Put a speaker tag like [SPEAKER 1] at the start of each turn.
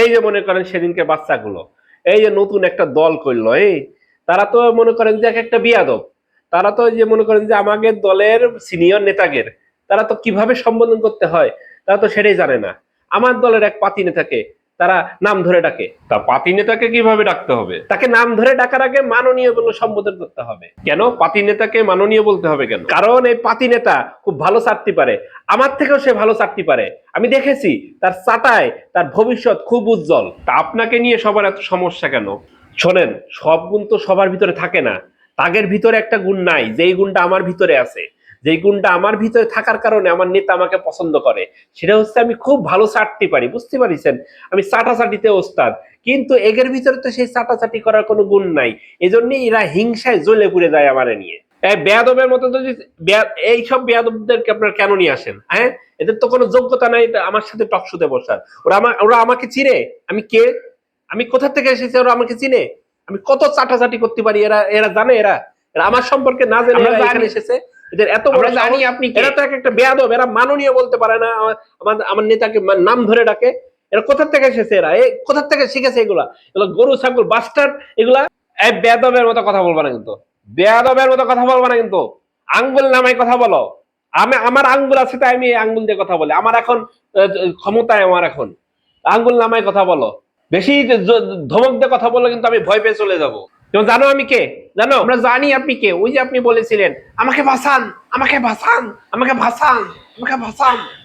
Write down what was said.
[SPEAKER 1] এই যে মনে করেন সেদিনকে বাচ্চাগুলো এই যে নতুন একটা দল করলো, তারা তো মনে করেন যে এক একটা বিয়াদব। তারা তো এই যে মনে করেন যে আমাদের দলের সিনিয়র নেতাদের তারা তো কিভাবে সম্বোধন করতে হয় তারা তো সেটাই জানে না। আমার দলের এক পাতি নেতাকে তারা নাম ধরে ডাকে।
[SPEAKER 2] তা পাতি নেতাকে কিভাবে ডাকতে হবে?
[SPEAKER 1] তাকে নাম ধরে ডাকার আগে মাননীয় বলে সম্বোধন করতে হবে।
[SPEAKER 2] কেন পাতি নেতাকে মাননীয় বলতে হবে কেন?
[SPEAKER 1] কারণ এই পাতি নেতা খুব ভালো চাটতে পারে, আমার থেকেও সে ভালো চাটতে পারে। আমি দেখেছি তার চাটায় তার ভবিষ্যৎ খুব উজ্জ্বল।
[SPEAKER 2] তা আপনাকে নিয়ে সবার এত সমস্যা কেন?
[SPEAKER 1] শোনেন, সব গুণ তো সবার ভিতরে থাকে না। তাগের ভিতরে একটা গুণ নাই, যেই গুণটা আমার ভিতরে আছে। যেই গুণটা আমার ভিতরে থাকার কারণে আমার নেতা আমাকে পছন্দ করে, সেটা হচ্ছে আমি খুব ভালো চাটতে পারি। বুঝতে পারিছেন? আমি চাটাচাটিতে ওস্তাদ। কিন্তু এগের ভিতরে তো সেই চাটাচাটি করার কোনো গুণ নাই। এজন্যই এরা হিংসায় জ্বলে পুড়ে যায় আমারে নিয়ে। এই বেয়াদবের মতো যদি এইসব বেয়াদবদেরকে আপনারা কেন নিয়ে আসেন? হ্যাঁ, এদের তো কোনো যোগ্যতা নাই আমার সাথে টকশোতে বসার। ওরা আমাকে চিনে আমি কে, আমি কোথা থেকে এসেছি, ওরা আমাকে চিনে। আমি কত চাটাচাটি করতে পারি, এরা এরা জানে। এরা এরা আমার সম্পর্কে না জেনে এরা এখানে এসেছে। এদের এত বড়
[SPEAKER 2] জানি
[SPEAKER 1] সাহস।
[SPEAKER 2] আপনি কে।
[SPEAKER 1] এরা তো এক একটা বেয়াদব। এরা মাননীয় বলতে পারে না, আমার আমার নেতাকে নাম ধরে ডাকে। এরা কোথা থেকে এসেছে? এরা কোথা থেকে শিখেছে এগুলা? এগুলো গরু ছাগল বাস্টার্ড এগুলা। এই বেয়াদবের মতো কথা বলবা না কিন্তু, বেয়াদবের মতো কথা বলবা না কিন্তু। আঙ্গুল নামায় কথা বলো। আমি আমার আঙ্গুল আছে তাই আমি আঙ্গুল দিয়ে কথা বলি। আমার এখন ক্ষমতায়, আমার এখন আঙ্গুল নামায় কথা বলো। বেশি ধমক দিয়ে কথা বললে কিন্তু আমি ভয় পেয়ে চলে যাবো। তুমি জানো আমি কে? জানো?
[SPEAKER 2] আমরা জানি আপনি কে। ওই যে আপনি বলেছিলেন আমাকে ভাসান, আমাকে ভাসান, আমাকে ভাসান, আমাকে ভাসান।